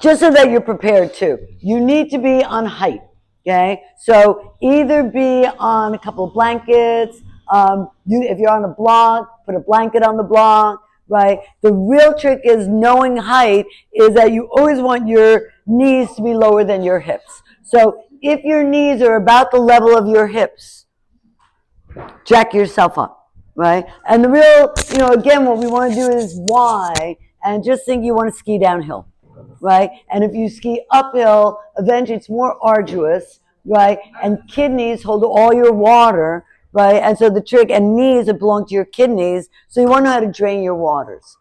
just so that you're prepared too. You need to be on height, okay? So either be on a couple of blankets, if you're on a block, put a blanket on the block, right? The real trick is knowing height is that you always want your knees to be lower than your hips. So if your knees are about the level of your hips, jack yourself up, right? And the real, again, what we want to do is why, and just think you want to ski downhill, right? And if you ski uphill, eventually it's more arduous, right? And kidneys hold all your water, right? And so the trick, and knees that belong to your kidneys, so you want to know how to drain your waters,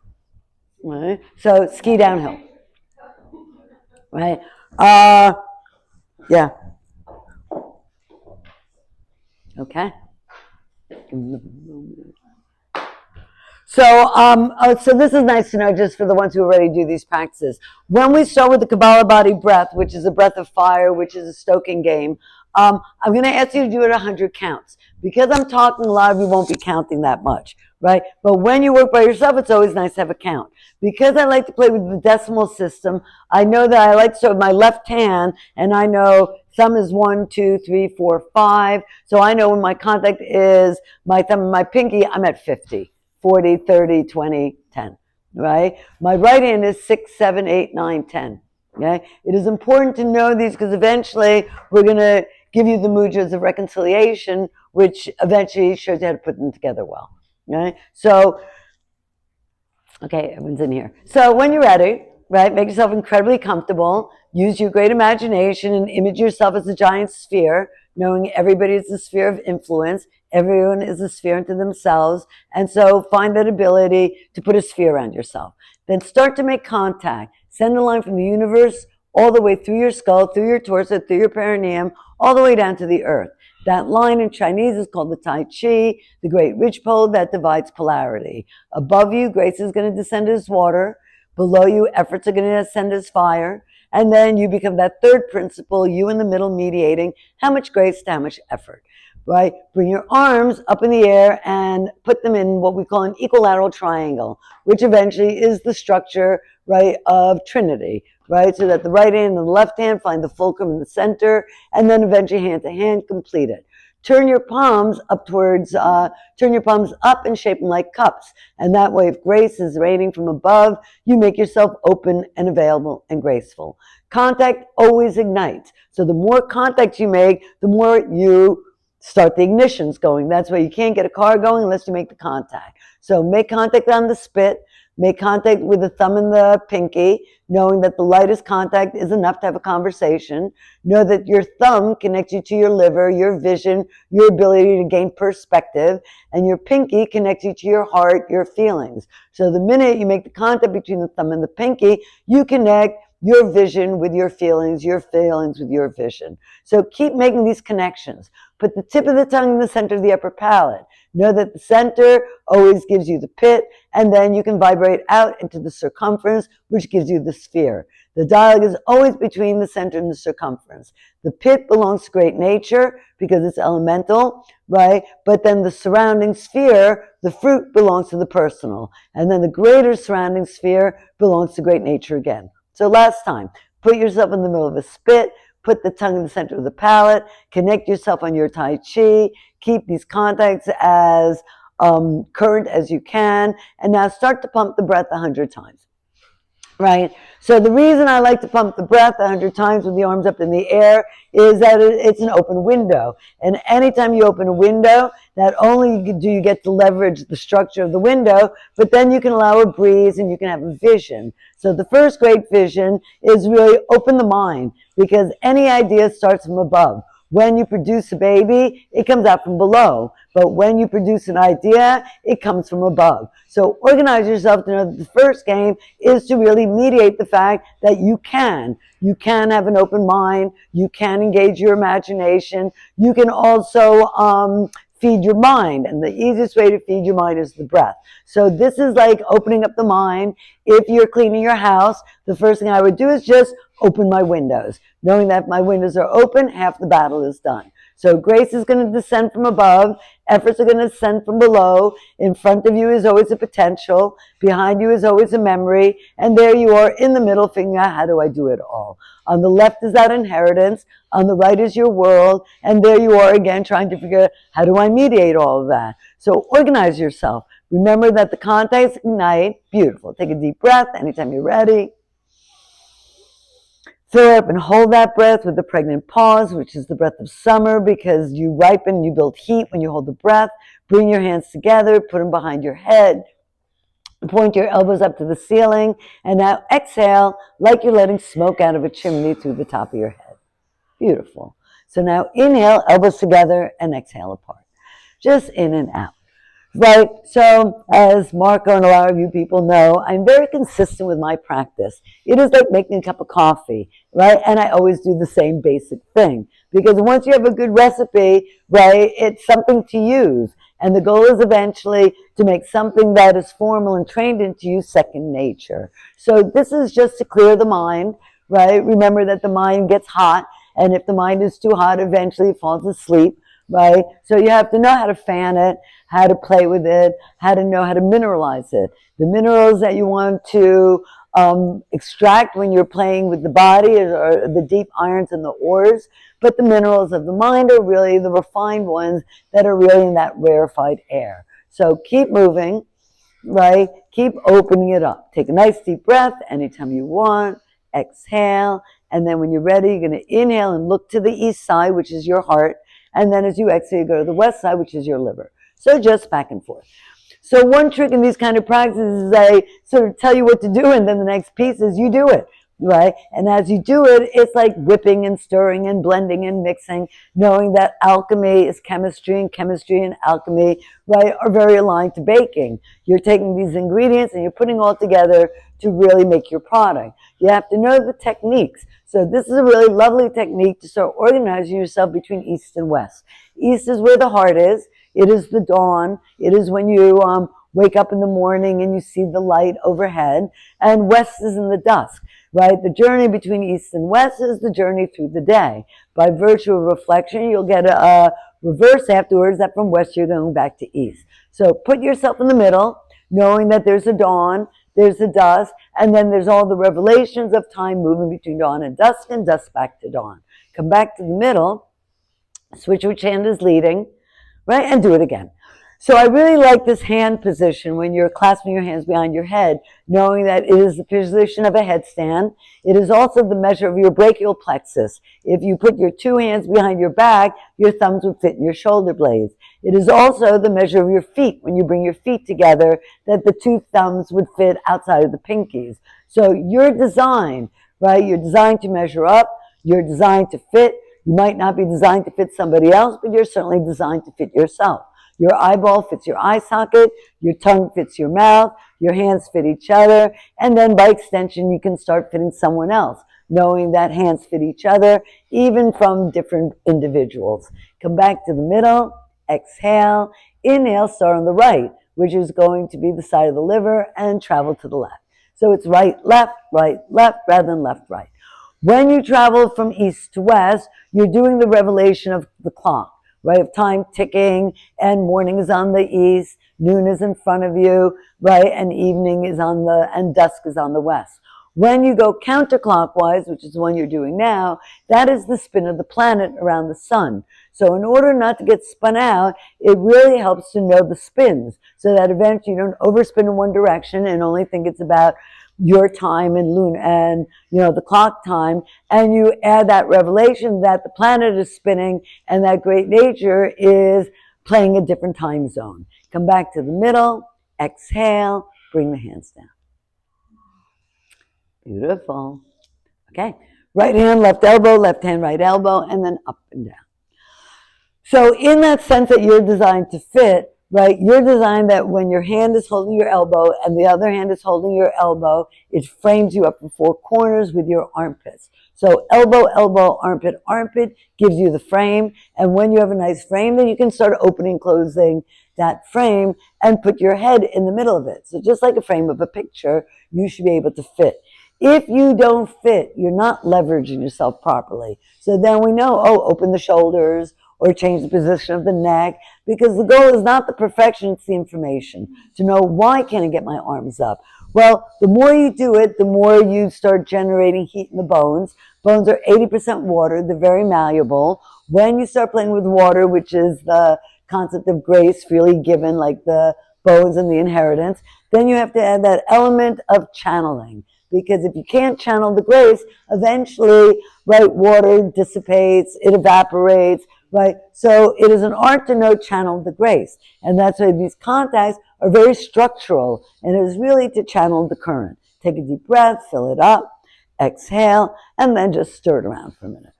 right? So ski downhill, right? Yeah. Okay. So this is nice to know just for the ones who already do these practices. When we start with the Kabbalah body breath, which is a breath of fire, which is a stoking game, I'm going to ask you to do it 100 counts. Because I'm talking, a lot of you won't be counting that much, right? But when you work by yourself, it's always nice to have a count. Because I like to play with the decimal system, I know that I like to start with my left hand, and I know thumb is 1, 2, 3, 4, 5. So I know when my contact is my thumb and my pinky, I'm at 50. 40, 30, 20, 10, right? My right hand is 6, 7, 8, 9, 10, okay? It is important to know these because eventually we're going to give you the mudras of reconciliation, which eventually shows you how to put them together well, okay? So, okay, everyone's in here. So when you're ready, right, make yourself incredibly comfortable. Use your great imagination and image yourself as a giant sphere, knowing everybody is a sphere of influence. Everyone is a sphere unto themselves. And so find that ability to put a sphere around yourself. Then start to make contact. Send a line from the universe all the way through your skull, through your torso, through your perineum, all the way down to the earth. That line in Chinese is called the Tai Chi, the great ridgepole that divides polarity. Above you, grace is going to descend as water. Below you, efforts are going to ascend as fire. And then you become that third principle, you in the middle mediating how much grace to how much effort, right? Bring your arms up in the air and put them in what we call an equilateral triangle, which eventually is the structure, right, of Trinity, right? So that the right hand and the left hand find the fulcrum in the center, and then eventually hand to hand complete it. Turn your palms up turn your palms up and shape them like cups. And that way, if grace is raining from above, you make yourself open and available and graceful. Contact always ignites. So the more contact you make, the more you start the ignitions going. That's why you can't get a car going unless you make the contact. So make contact on the spit. Make contact with the thumb and the pinky, knowing that the lightest contact is enough to have a conversation. Know that your thumb connects you to your liver, your vision, your ability to gain perspective, and your pinky connects you to your heart, your feelings. So the minute you make the contact between the thumb and the pinky, you connect your vision with your feelings with your vision. So keep making these connections. Put the tip of the tongue in the center of the upper palate. Know that the center always gives you the pit, and then you can vibrate out into the circumference, which gives you the sphere. The dialogue is always between the center and the circumference. The pit belongs to great nature because it's elemental, right? But then the surrounding sphere, the fruit, belongs to the personal. And then the greater surrounding sphere belongs to great nature again. So last time, put yourself in the middle of a spit, put the tongue in the center of the palate, connect yourself on your Tai Chi, keep these contacts as current as you can, and now start to pump the breath 100 times, right? So the reason I like to pump the breath 100 times with the arms up in the air is that it's an open window. And anytime you open a window, not only do you get to leverage the structure of the window, but then you can allow a breeze and you can have a vision. So the first great vision is really open the mind, because any idea starts from above. When you produce a baby, it comes out from below. But when you produce an idea, it comes from above. So organize yourself to know that the first game is to really mediate the fact that you can. You can have an open mind. You can engage your imagination. You can also feed your mind. And the easiest way to feed your mind is the breath. So this is like opening up the mind. If you're cleaning your house, the first thing I would do is just open my windows. Knowing that if my windows are open, half the battle is done. So grace is going to descend from above. Efforts are going to descend from below. In front of you is always a potential. Behind you is always a memory. And there you are in the middle figuring out, how do I do it all? On the left is that inheritance. On the right is your world. And there you are again trying to figure out, how do I mediate all of that? So organize yourself. Remember that the contacts ignite. Beautiful. Take a deep breath anytime you're ready. Fill up and hold that breath with the pregnant pause, which is the breath of summer, because you ripen, you build heat when you hold the breath. Bring your hands together, put them behind your head. Point your elbows up to the ceiling. And now exhale like you're letting smoke out of a chimney through the top of your head. Beautiful. So now inhale, elbows together, and exhale apart. Just in and out. Right, so as Marco and a lot of you people know, I'm very consistent with my practice. It is like making a cup of coffee, right? And I always do the same basic thing. Because once you have a good recipe, right, it's something to use. And the goal is eventually to make something that is formal and trained into you second nature. So this is just to clear the mind, right? Remember that the mind gets hot, and if the mind is too hot, eventually it falls asleep. Right? So you have to know how to fan it, how to play with it, how to know how to mineralize it. The minerals that you want to extract when you're playing with the body are the deep irons and the ores, but the minerals of the mind are really the refined ones that are really in that rarefied air. So keep moving, right? Keep opening it up. Take a nice deep breath anytime you want. Exhale. And then when you're ready, you're going to inhale and look to the east side, which is your heart. And then as you exhale, you go to the west side, which is your liver. So just back and forth. So one trick in these kind of practices is I sort of tell you what to do, and then the next piece is you do it, right? And as you do it, it's like whipping and stirring and blending and mixing, knowing that alchemy is chemistry, and chemistry and alchemy, right, are very aligned to baking. You're taking these ingredients and you're putting all together to really make your product. You have to know the techniques. So this is a really lovely technique to start organizing yourself between east and west. East is where the heart is. It is the dawn. It is when you wake up in the morning and you see the light overhead. And west is in the dusk, right? The journey between east and west is the journey through the day. By virtue of reflection, you'll get a reverse afterwards that from west you're going back to east. So put yourself in the middle, knowing that there's a dawn, there's a dusk, and then there's all the revelations of time moving between dawn and dusk back to dawn. Come back to the middle, switch which hand is leading, right, and do it again. So I really like this hand position when you're clasping your hands behind your head, knowing that it is the position of a headstand. It is also the measure of your brachial plexus. If you put your two hands behind your back, your thumbs would fit in your shoulder blades. It is also the measure of your feet. When you bring your feet together, that the two thumbs would fit outside of the pinkies. So you're designed, right? You're designed to measure up. You're designed to fit. You might not be designed to fit somebody else, but you're certainly designed to fit yourself. Your eyeball fits your eye socket, your tongue fits your mouth, your hands fit each other, and then by extension you can start fitting someone else, knowing that hands fit each other, even from different individuals. Come back to the middle, exhale, inhale, start on the right, which is going to be the side of the liver, and travel to the left. So it's right, left, rather than left, right. When you travel from east to west, you're doing the revelation of the clock, right, of time ticking, and morning is on the east, noon is in front of you, right, and evening is on the, and dusk is on the west. When you go counterclockwise, which is the one you're doing now, that is the spin of the planet around the sun. So in order not to get spun out, it really helps to know the spins, so that eventually you don't overspin in one direction and only think it's about your time and the clock time, and you add that revelation that the planet is spinning and that great nature is playing a different time zone. Come back to the middle, exhale, bring the hands down. Beautiful. Okay, right hand, left elbow, left hand, right elbow, and then up and down. So in that sense that you're designed to fit, right, you're designed that when your hand is holding your elbow and the other hand is holding your elbow, it frames you up in four corners with your armpits. So elbow, elbow, armpit, armpit gives you the frame. And when you have a nice frame, then you can start opening and closing that frame and put your head in the middle of it. So just like a frame of a picture, you should be able to fit. If you don't fit, you're not leveraging yourself properly. So then we know, open the shoulders, or change the position of the neck, because the goal is not the perfection, it's the information. To know, why can't I get my arms up? Well, the more you do it, the more you start generating heat in the bones. Bones are 80% water. They're very malleable. When you start playing with water, which is the concept of grace freely given, like the bones and the inheritance, then you have to add that element of channeling. Because if you can't channel the grace, eventually, right, water dissipates, it evaporates, right? So it is an art to know channel the grace. And that's why these contacts are very structural, and it is really to channel the current. Take a deep breath, fill it up, exhale, and then just stir it around for a minute.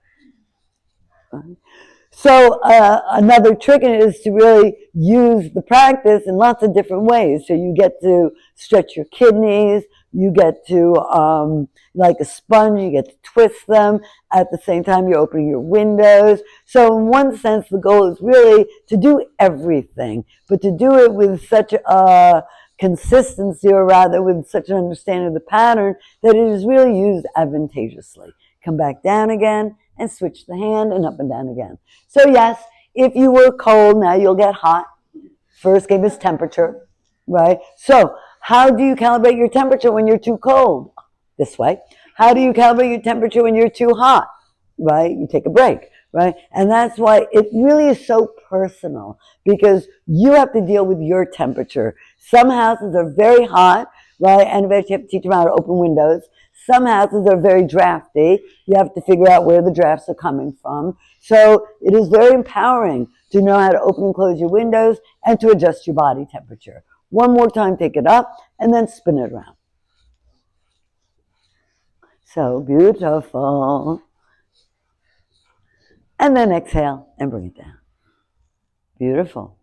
So another trick is to really use the practice in lots of different ways. So you get to stretch your kidneys, you get to, like a sponge, you get to twist them. At the same time, you're opening your windows. So in one sense, the goal is really to do everything, but to do it with such a consistency, or rather with such an understanding of the pattern, that it is really used advantageously. Come back down again and switch the hand and up and down again. So yes, if you were cold, now you'll get hot. First gave us temperature, right? So how do you calibrate your temperature when you're too cold? This way. How do you calibrate your temperature when you're too hot? Right? You take a break, right? And that's why it really is so personal, because you have to deal with your temperature. Some houses are very hot, right? And you have to teach them how to open windows. Some houses are very drafty. You have to figure out where the drafts are coming from. So it is very empowering to know how to open and close your windows and to adjust your body temperature. One more time, take it up and then spin it around. So beautiful. And then exhale and bring it down. Beautiful.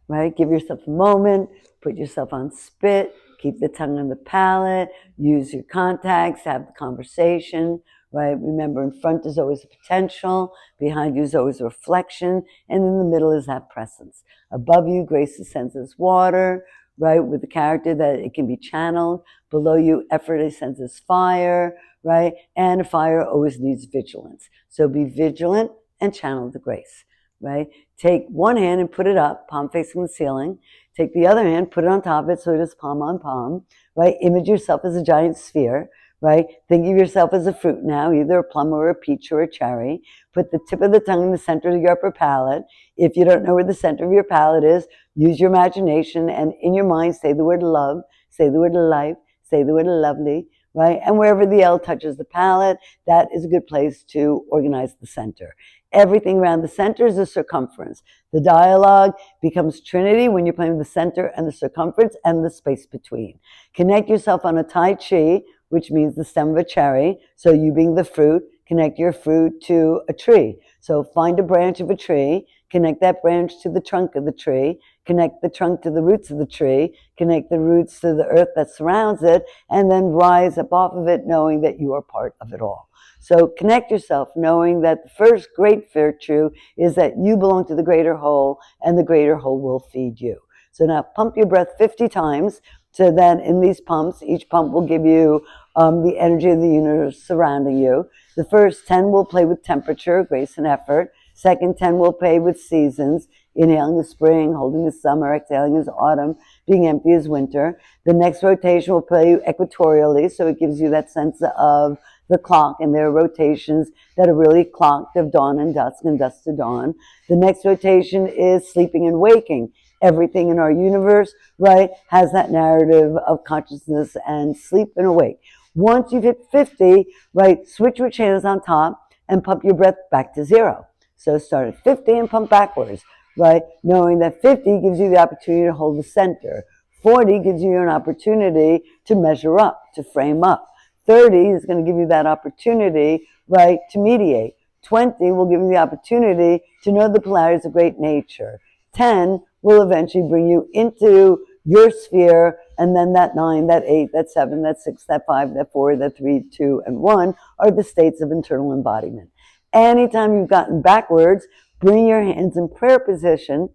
Right? Give yourself a moment, put yourself on spit, keep the tongue on the palate, use your contacts, have the conversation, right? Remember, in front is always a potential, behind you is always a reflection, and in the middle is that presence. Above you, grace senses water, right, with the character that it can be channeled. Below you, effort senses fire, right? And fire always needs vigilance. So be vigilant and channel the grace, right? Take one hand and put it up, palm facing the ceiling. Take the other hand, put it on top of it, so it is palm on palm, right? Image yourself as a giant sphere, right? Think of yourself as a fruit now, either a plum or a peach or a cherry. Put the tip of the tongue in the center of your upper palate. If you don't know where the center of your palate is, use your imagination and in your mind say the word love, say the word life, say the word lovely, right? And wherever the L touches the palate, that is a good place to organize the center. Everything around the center is the circumference. The dialogue becomes Trinity when you're playing with the center and the circumference and the space between. Connect yourself on a Tai Chi, which means the stem of a cherry. So you being the fruit, connect your fruit to a tree. So find a branch of a tree, connect that branch to the trunk of the tree, connect the trunk to the roots of the tree, connect the roots to the earth that surrounds it, and then rise up off of it knowing that you are part of it all. So connect yourself knowing that the first great virtue is that you belong to the greater whole and the greater whole will feed you. So now pump your breath 50 times so that in these pumps, each pump will give you the energy of the universe surrounding you. The first 10 will play with temperature, grace, and effort. Second 10 will play with seasons. Inhaling is spring, holding is summer, exhaling is autumn, being empty is winter. The next rotation will play equatorially, so it gives you that sense of the clock, and there are rotations that are really clocked of dawn and dusk to dawn. The next rotation is sleeping and waking. Everything in our universe, right, has that narrative of consciousness and sleep and awake. Once you've hit 50, right, switch which hand is on top and pump your breath back to 0. So start at 50 and pump backwards, right, knowing that 50 gives you the opportunity to hold the center. 40 gives you an opportunity to measure up, to frame up. 30 is going to give you that opportunity, right, to mediate. 20 will give you the opportunity to know the polarities of great nature. 10 will eventually bring you into your sphere, and then that 9, that 8, that 7, that 6, that 5, that 4, that 3, 2, and 1 are the states of internal embodiment. Anytime you've gotten backwards, bring your hands in prayer position,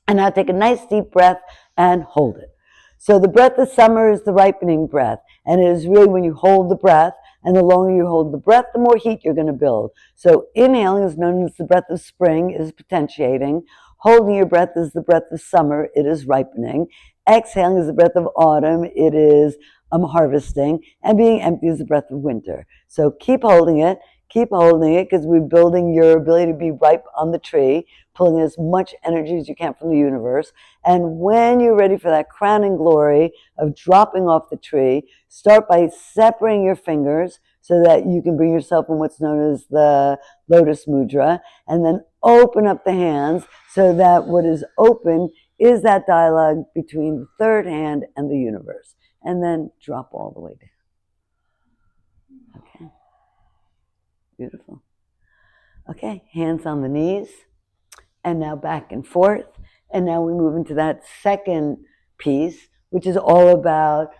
and now take a nice deep breath and hold it. So the breath of summer is the ripening breath, and it is really when you hold the breath And the longer you hold the breath, the more heat you're going to build. So inhaling is known as the breath of spring, it is potentiating. Holding your breath is the breath of summer, it is ripening. Exhaling is the breath of autumn, it is harvesting. And being empty is the breath of winter. So keep holding it, because we're building your ability to be ripe on the tree, pulling as much energy as you can from the universe. And when you're ready for that crowning glory of dropping off the tree, start by separating your fingers so that you can bring yourself in what's known as the lotus mudra, and then open up the hands so that what is open is that dialogue between the third hand and the universe. And then drop all the way down. Okay. Beautiful. Okay, hands on the knees. And now back and forth. And now we move into that second piece, which is all about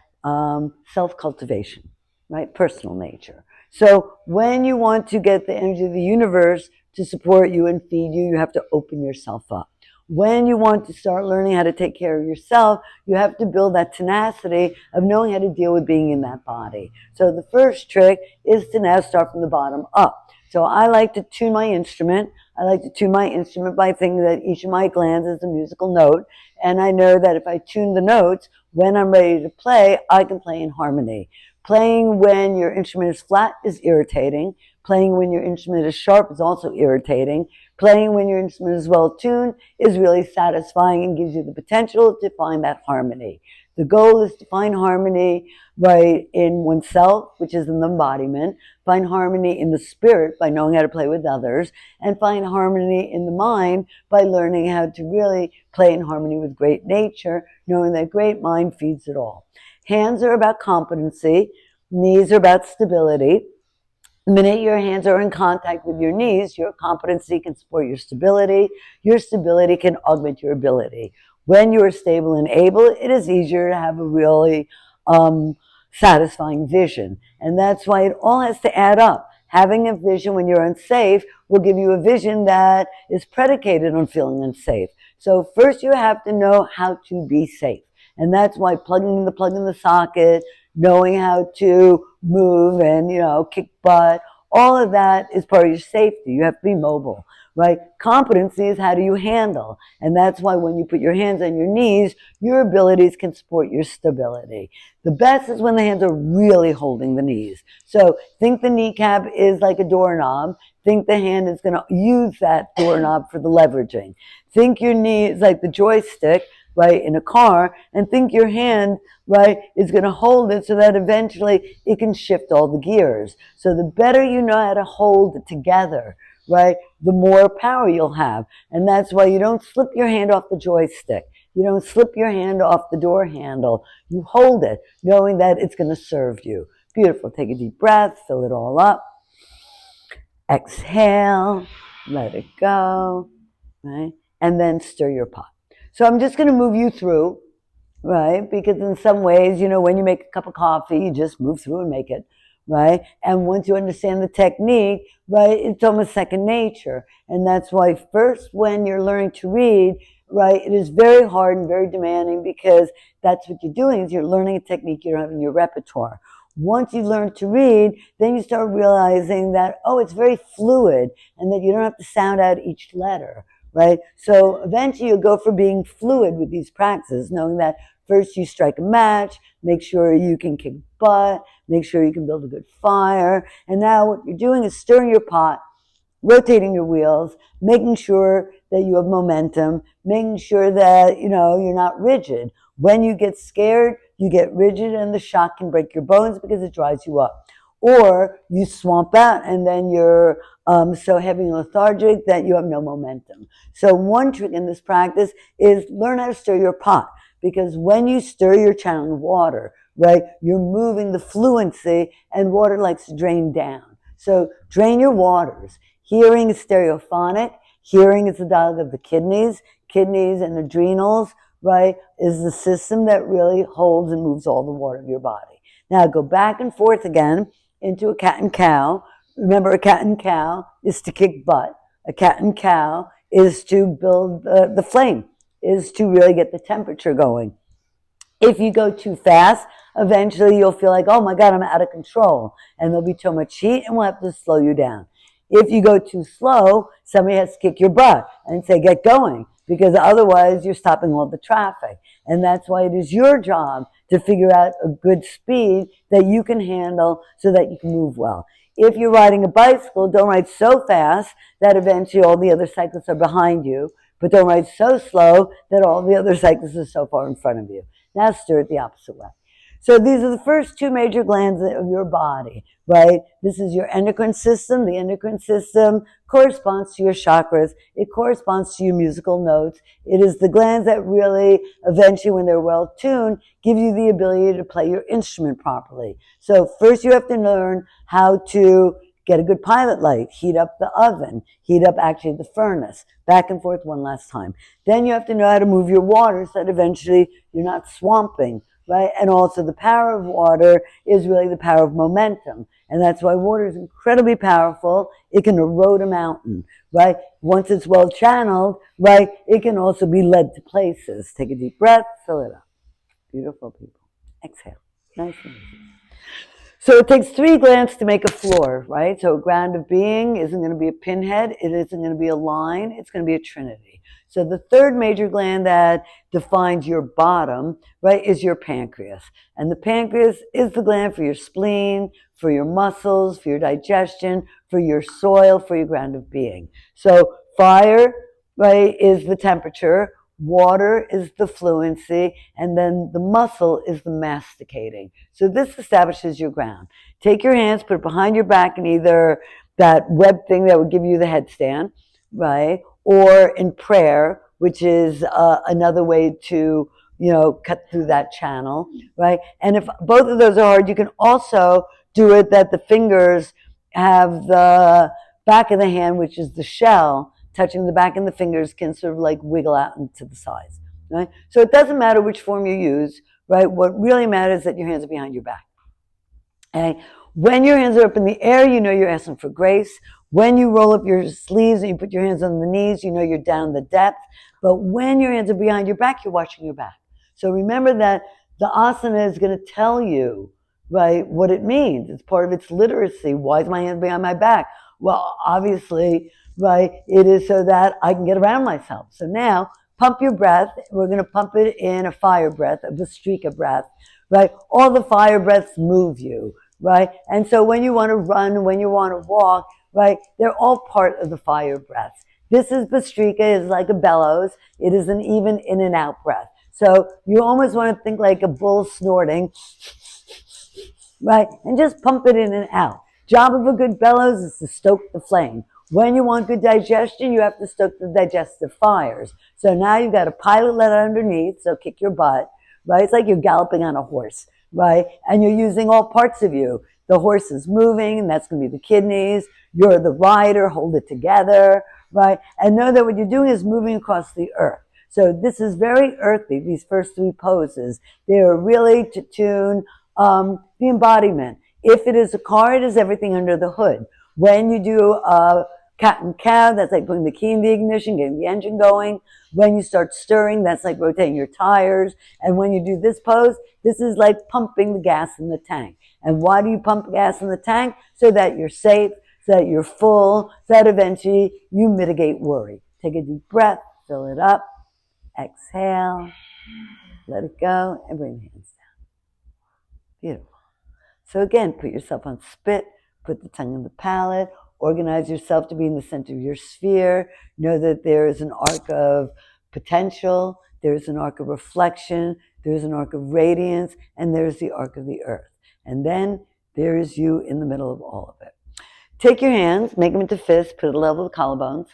self-cultivation, right? Personal nature. So when you want to get the energy of the universe to support you and feed you, you have to open yourself up. When you want to start learning how to take care of yourself, you have to build that tenacity of knowing how to deal with being in that body. So the first trick is to now start from the bottom up. So I like to tune my instrument. I like to tune my instrument by thinking that each of my glands is a musical note. And I know that if I tune the notes, when I'm ready to play, I can play in harmony. Playing when your instrument is flat is irritating. Playing when your instrument is sharp is also irritating. Playing when your instrument is well tuned is really satisfying and gives you the potential to find that harmony. The goal is to find harmony right in oneself, which is an embodiment, find harmony in the spirit by knowing how to play with others, and find harmony in the mind by learning how to really play in harmony with great nature, knowing that great mind feeds it all. Hands are about competency, knees are about stability. The minute your hands are in contact with your knees, your competency can support your stability. Your stability can augment your ability. When you are stable and able, it is easier to have a really satisfying vision. And that's why it all has to add up. Having a vision when you're unsafe will give you a vision that is predicated on feeling unsafe. So first you have to know how to be safe. And that's why plugging the plug in the socket, knowing how to move and, kick butt, all of that is part of your safety. You have to be mobile, right? Competency is how do you handle. And that's why when you put your hands on your knees, your abilities can support your stability. The best is when the hands are really holding the knees. So think the kneecap is like a doorknob. Think the hand is going to use that doorknob for the leveraging. Think your knee is like the joystick, right, in a car, and think your hand, right, is going to hold it so that eventually it can shift all the gears. So the better you know how to hold it together, right, the more power you'll have. And that's why you don't slip your hand off the joystick. You don't slip your hand off the door handle. You hold it, knowing that it's going to serve you. Beautiful. Take a deep breath, fill it all up. Exhale, let it go, right? And then stir your pot. So I'm just going to move you through, right? Because in some ways, when you make a cup of coffee, you just move through and make it, right? And once you understand the technique, right, it's almost second nature. And that's why first when you're learning to read, right, it is very hard and very demanding because that's what you're doing is you're learning a technique you don't have in your repertoire. Once you learn to read, then you start realizing that, it's very fluid and that you don't have to sound out each letter, right? So eventually you'll go for being fluid with these practices, knowing that first you strike a match, make sure you can kick butt, make sure you can build a good fire. And now what you're doing is stirring your pot, rotating your wheels, making sure that you have momentum, making sure that, you're not rigid. When you get scared, you get rigid and the shock can break your bones because it dries you up. Or you swamp out and then you're so heavy and lethargic that you have no momentum. So one trick in this practice is learn how to stir your pot, because when you stir, you're channeling water, right? You're moving the fluency, and water likes to drain down. So drain your waters. Hearing is stereophonic. Hearing is the dialogue of the kidneys. Kidneys and adrenals, right, is the system that really holds and moves all the water of your body. Now go back and forth again into a cat and cow. Remember, a cat and cow is to kick butt. A cat and cow is to build the flame, is to really get the temperature going. If you go too fast, eventually you'll feel like, oh my God, I'm out of control. And there'll be too much heat and we'll have to slow you down. If you go too slow, somebody has to kick your butt and say, get going, because otherwise you're stopping all the traffic. And that's why it is your job to figure out a good speed that you can handle so that you can move well. If you're riding a bicycle, don't ride so fast that eventually all the other cyclists are behind you, but don't ride so slow that all the other cyclists are so far in front of you. Now stir it the opposite way. So these are the first two major glands of your body, right? This is your endocrine system. The endocrine system corresponds to your chakras. It corresponds to your musical notes. It is the glands that really, eventually, when they're well tuned, give you the ability to play your instrument properly. So first you have to learn how to get a good pilot light, heat up the oven, heat up actually the furnace, back and forth one last time. Then you have to know how to move your water so that eventually you're not swamping, right? And also the power of water is really the power of momentum. And that's why water is incredibly powerful. It can erode a mountain, right? Once it's well channeled, right, it can also be led to places. Take a deep breath, fill it up. Beautiful people. Exhale. Nice and easy. So it takes three glands to make a floor, right? So a ground of being isn't going to be a pinhead. It isn't going to be a line. It's going to be a trinity. So the third major gland that defines your bottom, right, is your pancreas. And the pancreas is the gland for your spleen, for your muscles, for your digestion, for your soil, for your ground of being. So fire, right, is the temperature. Water is the fluency, and then the muscle is the masticating. So this establishes your ground. Take your hands, put it behind your back in either that web thing that would give you the headstand, right? Or in prayer, which is another way to, cut through that channel, right? And if both of those are hard, you can also do it that the fingers have the back of the hand, which is the shell, touching the back and the fingers can sort of like wiggle out into the sides, right? So it doesn't matter which form you use, right? What really matters is that your hands are behind your back. Okay? When your hands are up in the air, you know you're asking for grace. When you roll up your sleeves and you put your hands on the knees, you know you're down the depth. But when your hands are behind your back, you're watching your back. So remember that the asana is going to tell you, right, what it means. It's part of its literacy. Why is my hand behind my back? Well, obviously, right, it is so that I can get around myself. So now, pump your breath. We're going to pump it in a fire breath, a Vastrika breath, right? All the fire breaths move you, right? And so when you want to run, when you want to walk, right, they're all part of the fire breaths. This is Vastrika, is like a bellows. It is an even in and out breath. So you almost want to think like a bull snorting, right? And just pump it in and out. Job of a good bellows is to stoke the flame. When you want good digestion, you have to stoke the digestive fires. So now you've got a pilot light underneath, so kick your butt, right? It's like you're galloping on a horse, right? And you're using all parts of you. The horse is moving, and that's going to be the kidneys. You're the rider, hold it together, right? And know that what you're doing is moving across the earth. So this is very earthy, these first three poses. They are really to tune the embodiment. If it is a car, it is everything under the hood. When you do a cat and cow, that's like putting the key in the ignition, getting the engine going. When you start stirring, that's like rotating your tires. And when you do this pose, this is like pumping the gas in the tank. And why do you pump gas in the tank? So that you're safe, so that you're full, so that eventually you mitigate worry. Take a deep breath, fill it up, exhale, let it go, and bring the hands down. Beautiful. So again, put yourself on spit, put the tongue in the palate, organize yourself to be in the center of your sphere. Know that there is an arc of potential, there's an arc of reflection, there's an arc of radiance, and there's the arc of the earth. And then there is you in the middle of all of it. Take your hands, make them into fists, put it at the level of the collarbones.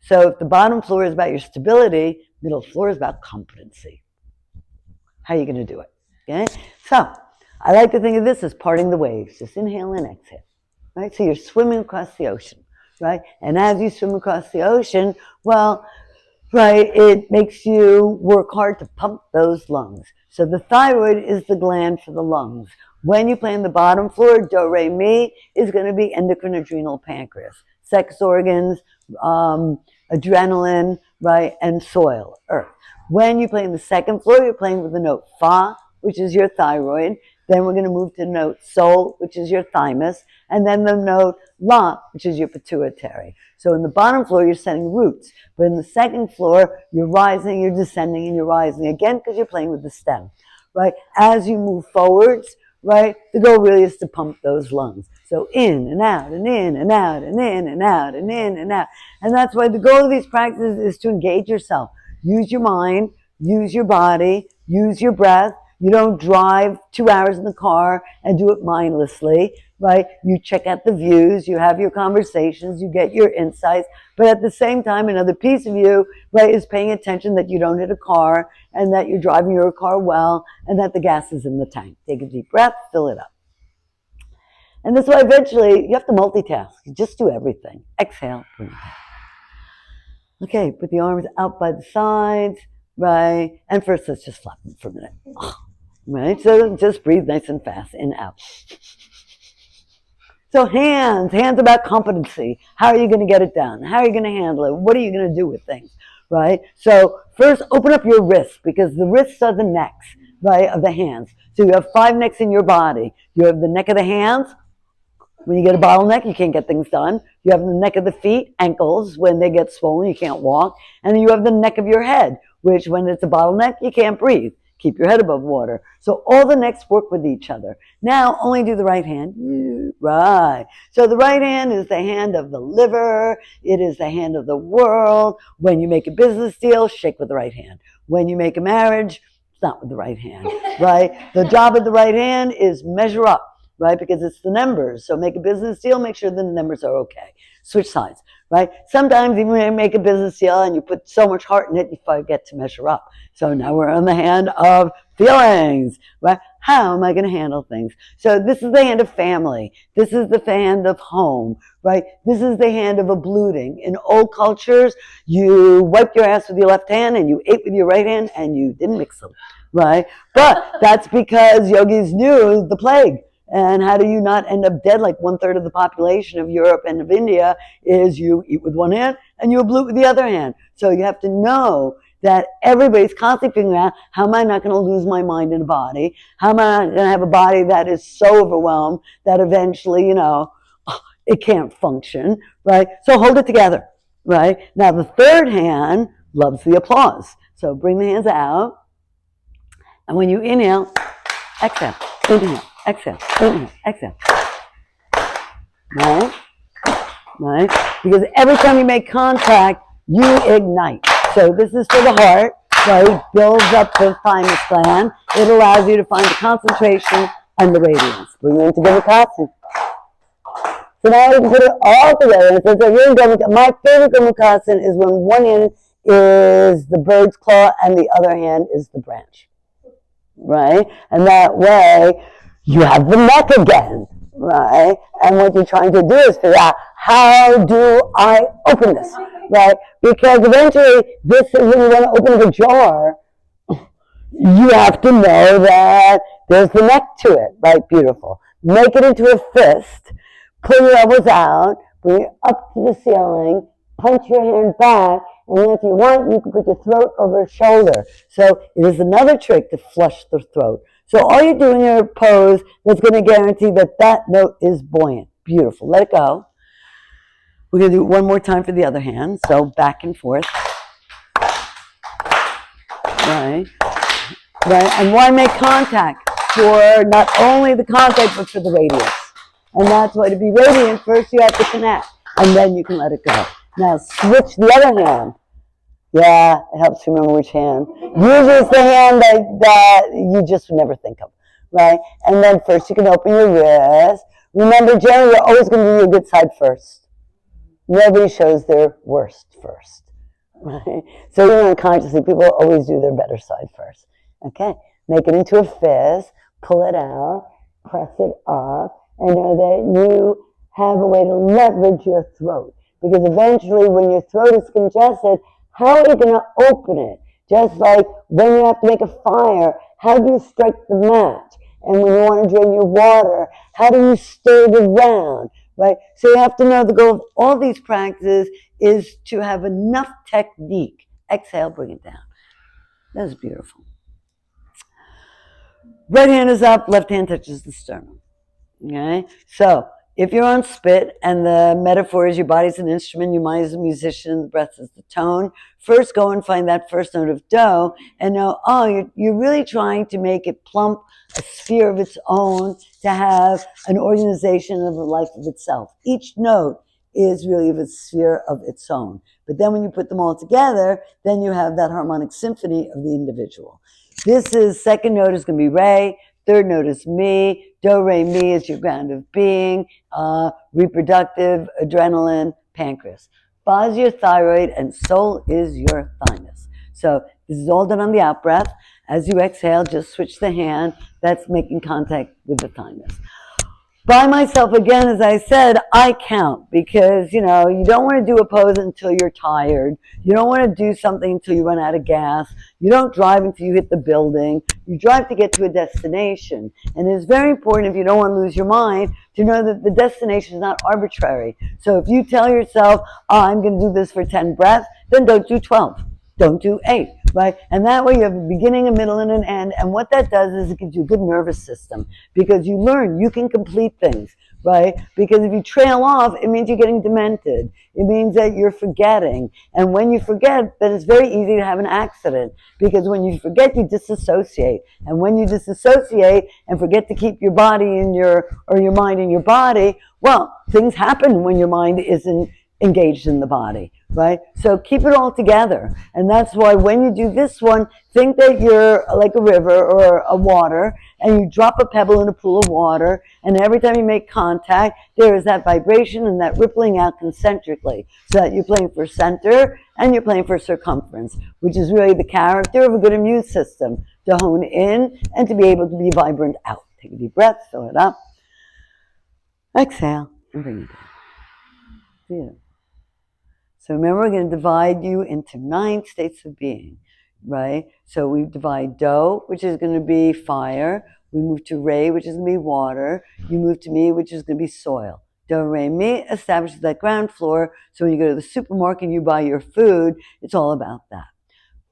So if the bottom floor is about your stability, middle floor is about competency. How are you going to do it? Okay? So I like to think of this as parting the waves. Just inhale and exhale. Right? So you're swimming across the ocean. Right? And as you swim across the ocean, well, right, it makes you work hard to pump those lungs. So the thyroid is the gland for the lungs. When you play in the bottom floor, do, re, mi is going to be endocrine, adrenal, pancreas. Sex organs, adrenaline, right, and soil, earth. When you play in the second floor, you're playing with the note fa, which is your thyroid. Then we're going to move to note Sol, which is your thymus, and then the note La, which is your pituitary. So in the bottom floor, you're setting roots. But in the second floor, you're rising, you're descending, and you're rising again because you're playing with the stem, right? As you move forwards, right, the goal really is to pump those lungs. So in and out and in and out and in and out and in and out. And that's why the goal of these practices is to engage yourself. Use your mind, use your body, use your breath. You don't drive 2 hours in the car and do it mindlessly, right? You check out the views, you have your conversations, you get your insights, but at the same time, another piece of you, right, is paying attention that you don't hit a car and that you're driving your car well and that the gas is in the tank. Take a deep breath, fill it up. And that's why eventually you have to multitask. You just do everything. Exhale, bring it down. Okay, put the arms out by the sides, right? And first, let's just flap them for a minute. Right? So just breathe nice and fast, in, out. So hands about competency. How are you going to get it done? How are you going to handle it? What are you going to do with things, right? So first, open up your wrists because the wrists are the necks, right, of the hands. So you have 5 necks in your body. You have the neck of the hands. When you get a bottleneck, you can't get things done. You have the neck of the feet, ankles. When they get swollen, you can't walk. And then you have the neck of your head, which when it's a bottleneck, you can't breathe. Keep your head above water. So all the necks work with each other. Now, only do the right hand. Right. So the right hand is the hand of the liver. It is the hand of the world. When you make a business deal, shake with the right hand. When you make a marriage, it's not with the right hand, right? The job of the right hand is measure up, right? Because it's the numbers. So make a business deal, make sure the numbers are okay. Switch sides, right? Sometimes even when you make a business deal and you put so much heart in it, you forget to measure up. So now we're on the hand of feelings, right? How am I going to handle things? So this is the hand of family. This is the hand of home, right? This is the hand of abluting. In old cultures, you wiped your ass with your left hand and you ate with your right hand and you didn't mix them, right? But that's because yogis knew the plague. And how do you not end up dead like 1/3 of the population of Europe and of India is you eat with one hand and you ablute with the other hand. So you have to know that everybody's constantly figuring out, how am I not going to lose my mind in a body? How am I not going to have a body that is so overwhelmed that eventually, it can't function, right? So hold it together, right? Now the third hand loves the applause. So bring the hands out. And when you inhale, exhale, inhale. Exhale, inhale, exhale. Right? Right? Because every time you make contact, you ignite. So this is for the heart, right? Builds up the thymus gland. It allows you to find the concentration and the radiance. Bring it into Gomukhasana. So now you can put it all together. So you're in Gomukhasana. My favorite Gomukhasana is when one hand is the bird's claw and the other hand is the branch. Right? And that way, you have the neck again, right? And what you're trying to do is figure out, how do I open this, right? Because eventually, this is when you want to open the jar, you have to know that there's the neck to it, right? Beautiful. Make it into a fist, pull your elbows out, bring it up to the ceiling, punch your hand back, and then if you want, you can put your throat over your shoulder. So it is another trick to flush the throat. So all you're doing in your pose that's going to guarantee that that note is buoyant. Beautiful. Let it go. We're going to do it one more time for the other hand. So back and forth. Right. Right. And why make contact? For not only the contact, but for the radiance. And that's why to be radiant, first you have to connect. And then you can let it go. Now switch the other hand. Yeah, it helps you remember which hand. Usually it's the hand that you just would never think of, right? And then first you can open your wrist. Remember, generally, you're always going to do your good side first. Nobody shows their worst first, right? So even unconsciously, people always do their better side first. Okay, make it into a fist, pull it out, press it up, and know that you have a way to leverage your throat. Because eventually, when your throat is congested, how are you going to open it? Just like when you have to make a fire, how do you strike the match? And when you want to drain your water, how do you stir it around, right? So you have to know the goal of all these practices is to have enough technique. Exhale, bring it down. That's beautiful. right hand is up, left hand touches the sternum. Okay? So if you're on spit and the metaphor is your body's an instrument, your mind is a musician, the breath is the tone, first go and find that first note of do and know, oh, you're really trying to make it plump, a sphere of its own, to have an organization of a life of itself. Each note is really of a sphere of its own. But then when you put them all together, then you have that harmonic symphony of the individual. This is, second note is going to be re, third note is mi, do, re, mi is your ground of being, reproductive, adrenaline, pancreas. Fa is your thyroid, and sol is your thymus. So this is all done on the out breath. As you exhale, just switch the hand. That's making contact with the thymus. By myself, again, as I said, I count because, you don't want to do a pose until you're tired. You don't want to do something until you run out of gas. You don't drive until you hit the building. You drive to get to a destination. And it's very important, if you don't want to lose your mind, to know that the destination is not arbitrary. So if you tell yourself, I'm going to do this for 10 breaths, then don't do 12. Don't do 8, right? And that way you have a beginning, a middle, and an end. And what that does is it gives you a good nervous system because you learn you can complete things, right? Because if you trail off, it means you're getting demented. It means that you're forgetting. And when you forget, then it's very easy to have an accident because when you forget, you disassociate. And when you disassociate and forget to keep your body in your mind in your body, well, things happen when your mind isn't engaged in the body, right? So keep it all together. And that's why when you do this one, think that you're like a river or a water, and you drop a pebble in a pool of water, and every time you make contact, there is that vibration and that rippling out concentrically, so that you're playing for center and you're playing for circumference, which is really the character of a good immune system, to hone in and to be able to be vibrant out. Take a deep breath, fill it up. Exhale, and bring it down. Yeah. So remember, we're going to divide you into 9 states of being, right? So we divide do, which is going to be fire. We move to re, which is going to be water. You move to mi, which is going to be soil. Do, re, mi establishes that ground floor. So when you go to the supermarket and you buy your food, it's all about that.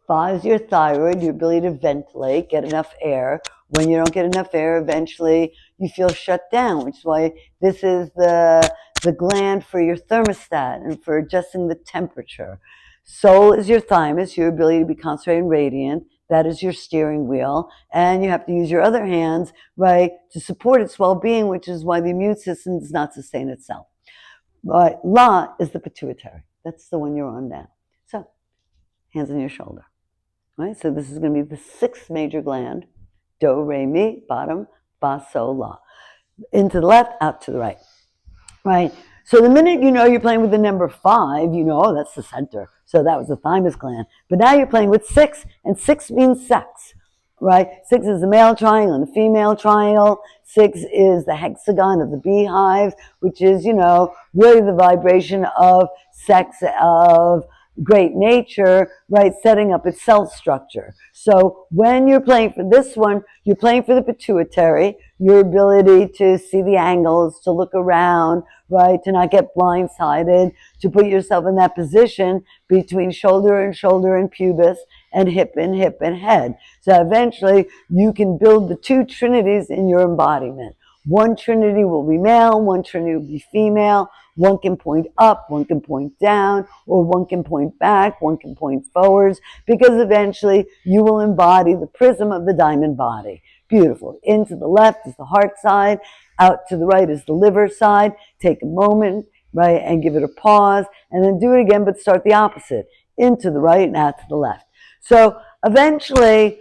Fa is your thyroid, your ability to ventilate, get enough air. When you don't get enough air, eventually you feel shut down, which is why this is the gland for your thermostat and for adjusting the temperature. Sol is your thymus, your ability to be concentrated and radiant. That is your steering wheel. And you have to use your other hands, right, to support its well-being, which is why the immune system does not sustain itself. But La is the pituitary. That's the one you're on now. So, hands on your shoulder. Right? So this is going to be the 6th major gland. Do, re, mi, bottom, fa, sol, la. Into the left, out to the right. Right? So the minute you know you're playing with the number 5, you know, oh, that's the center. So that was the thymus gland. But now you're playing with 6, and 6 means sex. Right? 6 is the male triangle and the female triangle. 6 is the hexagon of the beehive, which is, really the vibration of sex, of great nature, right, setting up its cell structure. So when you're playing for this one, you're playing for the pituitary, your ability to see the angles, to look around, right, to not get blindsided, to put yourself in that position between shoulder and pubis, and hip and head. So eventually you can build the 2 trinities in your embodiment. One trinity will be male, one trinity will be female. One can point up, one can point down, or one can point back, one can point forwards, because eventually you will embody the prism of the diamond body. Beautiful. Into the left is the heart side, out to the right is the liver side. Take a moment, right, and give it a pause, and then do it again, but start the opposite. Into the right and out to the left. So eventually,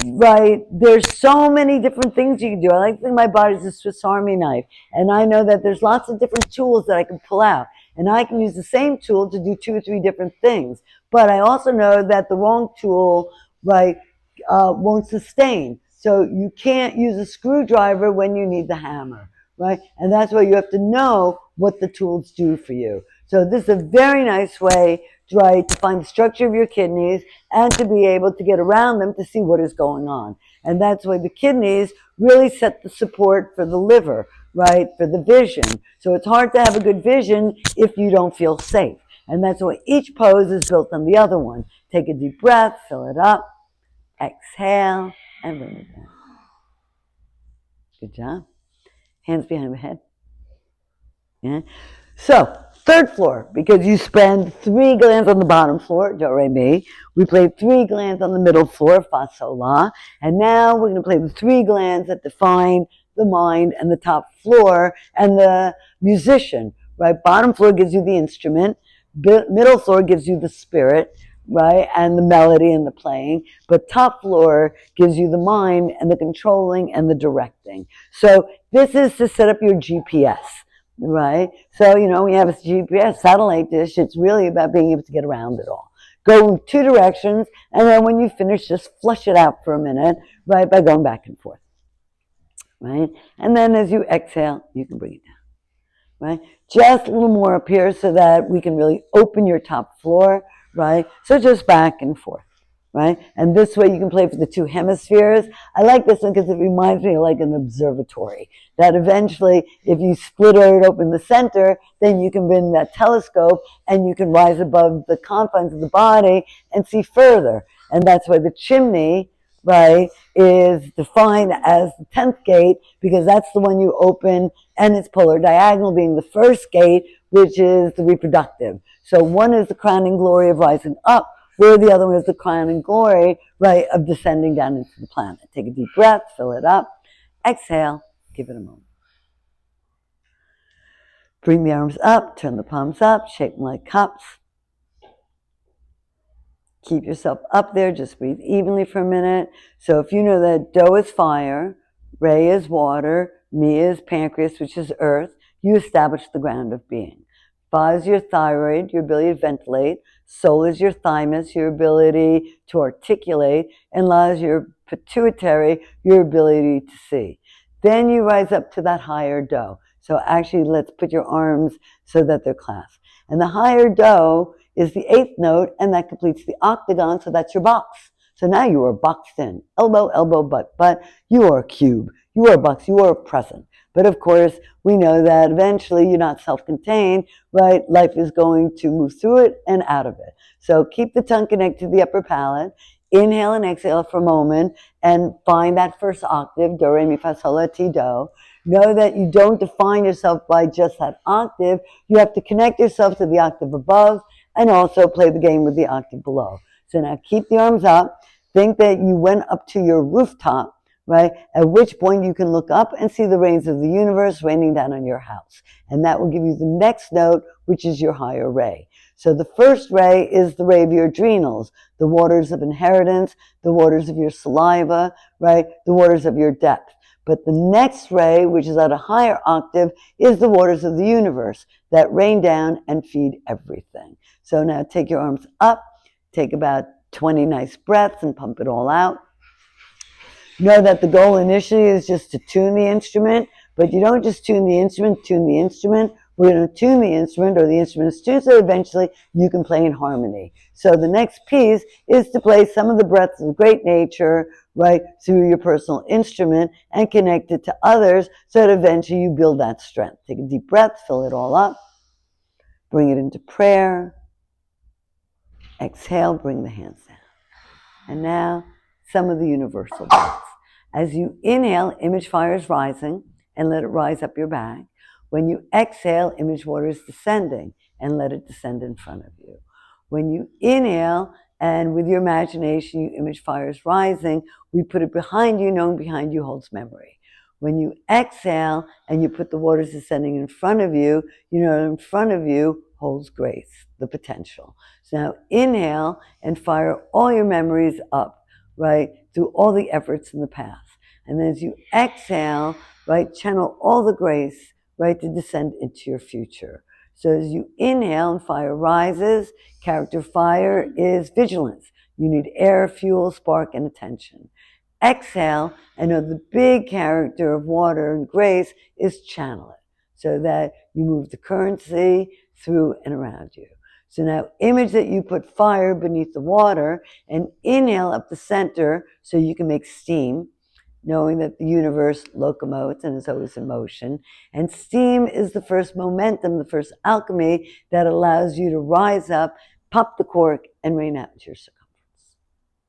right, there's so many different things you can do. I like to think my body's a Swiss Army knife, and I know that there's lots of different tools that I can pull out, and I can use the same tool to do 2 or 3 different things. But I also know that the wrong tool, right, won't sustain. So you can't use a screwdriver when you need the hammer, right? And that's why you have to know what the tools do for you. So this is a very nice way, right, to find the structure of your kidneys and to be able to get around them to see what is going on. And that's why the kidneys really set the support for the liver, right, for the vision. So it's hard to have a good vision if you don't feel safe. And that's why each pose is built on the other one. Take a deep breath, fill it up, exhale, and bring it down. Good job. Hands behind the head. Yeah. So, third floor, because you spend 3 glands on the bottom floor, do, re, mi. We played 3 glands on the middle floor, fa, sol, la. And now we're going to play the 3 glands that define the mind and the top floor and the musician, right? Bottom floor gives you the instrument. Middle floor gives you the spirit, right? And the melody and the playing. But top floor gives you the mind and the controlling and the directing. So this is to set up your GPS. Right? So, we have a GPS satellite dish. It's really about being able to get around it all. Go in 2 directions, and then when you finish, just flush it out for a minute, right, by going back and forth. Right? And then as you exhale, you can bring it down. Right? Just a little more up here so that we can really open your top floor, right? So just back and forth. Right? And this way you can play for the 2 hemispheres. I like this one because it reminds me of like an observatory, that eventually if you split it open the center, then you can bring that telescope and you can rise above the confines of the body and see further. And that's why the chimney, right, is defined as the 10th gate, because that's the one you open and it's polar diagonal, being the first gate, which is the reproductive. So one is the crowning glory of rising up, where the other one is the crowning glory, right, of descending down into the planet. Take a deep breath, fill it up, exhale, give it a moment. Bring the arms up, turn the palms up, shake them like cups. Keep yourself up there, just breathe evenly for a minute. So if you know that Do is fire, Re is water, Mi is pancreas, which is earth, you establish the ground of being. Fa is your thyroid, your ability to ventilate. Sol is your thymus, your ability to articulate. And La is your pituitary, your ability to see. Then you rise up to that higher Do. So actually, let's put your arms so that they're clasped. And the higher Do is the 8th note, and that completes the octagon, so that's your box. So now you are boxed in. Elbow, elbow, butt. You are a cube. You are a box. You are present. But of course, we know that eventually you're not self-contained, right? Life is going to move through it and out of it. So keep the tongue connected to the upper palate. Inhale and exhale for a moment and find that first octave, Do, Re, Mi, Fa, Sol, La, Ti, Do. Know that you don't define yourself by just that octave. You have to connect yourself to the octave above and also play the game with the octave below. So now keep the arms up. Think that you went up to your rooftop, right? At which point you can look up and see the rains of the universe raining down on your house. And that will give you the next note, which is your higher Re. So the first Re is the Re of your adrenals, the waters of inheritance, the waters of your saliva, right? The waters of your depth. But the next Re, which is at a higher octave, is the waters of the universe that rain down and feed everything. So now take your arms up, take about 20 nice breaths and pump it all out. Know that the goal initially is just to tune the instrument, but you don't just tune the instrument. We're going to tune the instrument, or the instrument is tuned, so eventually you can play in harmony. So the next piece is to play some of the breaths of great nature, right, through your personal instrument and connect it to others so that eventually you build that strength. Take a deep breath, fill it all up, bring it into prayer. Exhale, bring the hands down. And now, some of the universal breaths. As you inhale, image fire is rising and let it rise up your back. When you exhale, image water is descending and let it descend in front of you. When you inhale and with your imagination, you image fire is rising, we put it behind you, knowing behind you holds memory. When you exhale and you put the waters descending in front of you, you know in front of you holds grace, the potential. So now inhale and fire all your memories up, right, through all the efforts in the past. And then as you exhale, right, channel all the grace, right, to descend into your future. So as you inhale and fire rises, character fire is vigilance. You need air, fuel, spark, and attention. Exhale, and know the big character of water and grace is channel it, so that you move the currency through and around you. So now image that you put fire beneath the water and inhale up the center so you can make steam, knowing that the universe locomotes and is always in motion. And steam is the first momentum, the first alchemy that allows you to rise up, pop the cork, and rain out into your circumference.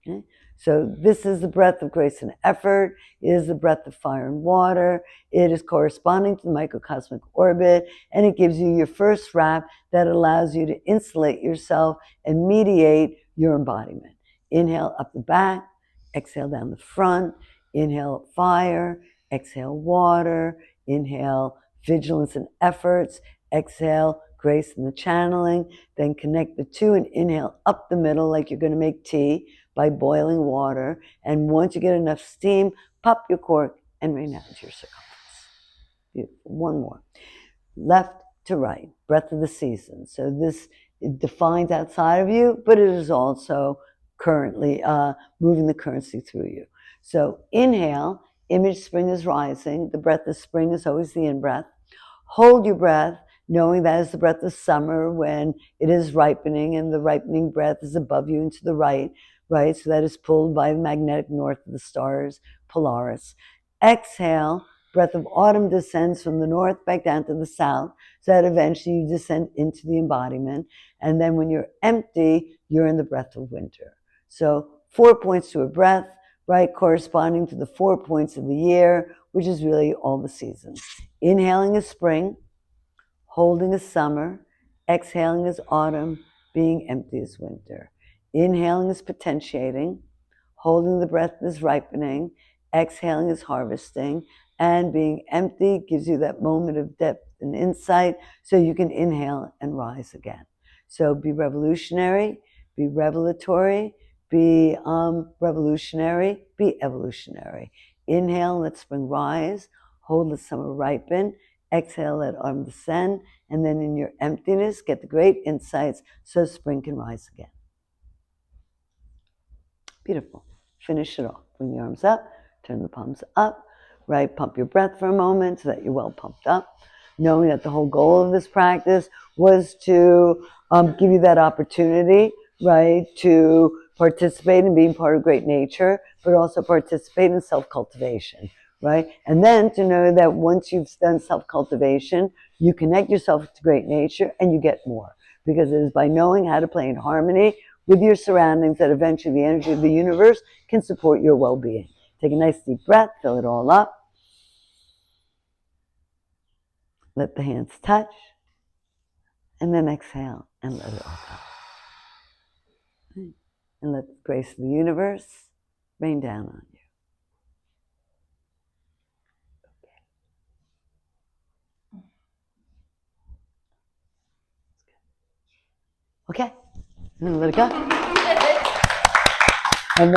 Okay? So this is the breath of grace and effort. It is the breath of fire and water. It is corresponding to the microcosmic orbit, and it gives you your first wrap that allows you to insulate yourself and mediate your embodiment. Inhale up the back, exhale down the front, inhale fire, exhale water, inhale vigilance and efforts, exhale grace and the channeling, then connect the two and inhale up the middle like you're going to make tea by boiling water. And once you get enough steam, pop your cork and rain out into your circumference. Beautiful. One more. Left to right, breath of the season. So this it defines outside of you, but it is also currently moving the currency through you. So inhale, image spring is rising. The breath of spring is always the in-breath. Hold your breath, knowing that is the breath of summer when it is ripening, and the ripening breath is above you and to the right, right? So that is pulled by the magnetic north of the stars, Polaris. Exhale, breath of autumn descends from the north back down to the south, so that eventually you descend into the embodiment. And then when you're empty, you're in the breath of winter. So 4 points to a breath, right, corresponding to the 4 points of the year, which is really all the seasons. Inhaling is spring, holding is summer, exhaling is autumn, being empty is winter. Inhaling is potentiating, holding the breath is ripening, exhaling is harvesting, and being empty gives you that moment of depth and insight so you can inhale and rise again. So be revolutionary, be revelatory, be revolutionary, be evolutionary. Inhale, let spring rise, hold, let summer ripen, exhale, let autumn descend, and then in your emptiness, get the great insights so spring can rise again. Beautiful. Finish it off. Bring the arms up, turn the palms up, right? Pump your breath for a moment so that you're well pumped up, knowing that the whole goal of this practice was to give you that opportunity, right, to participate in being part of great nature, but also participate in self-cultivation, right? And then to know that once you've done self-cultivation, you connect yourself to great nature and you get more, because it is by knowing how to play in harmony with your surroundings that eventually the energy of the universe can support your well-being. Take a nice deep breath, fill it all up. Let the hands touch, and then exhale and let it all go. And let the grace of the universe rain down on you. Okay, and then let it go.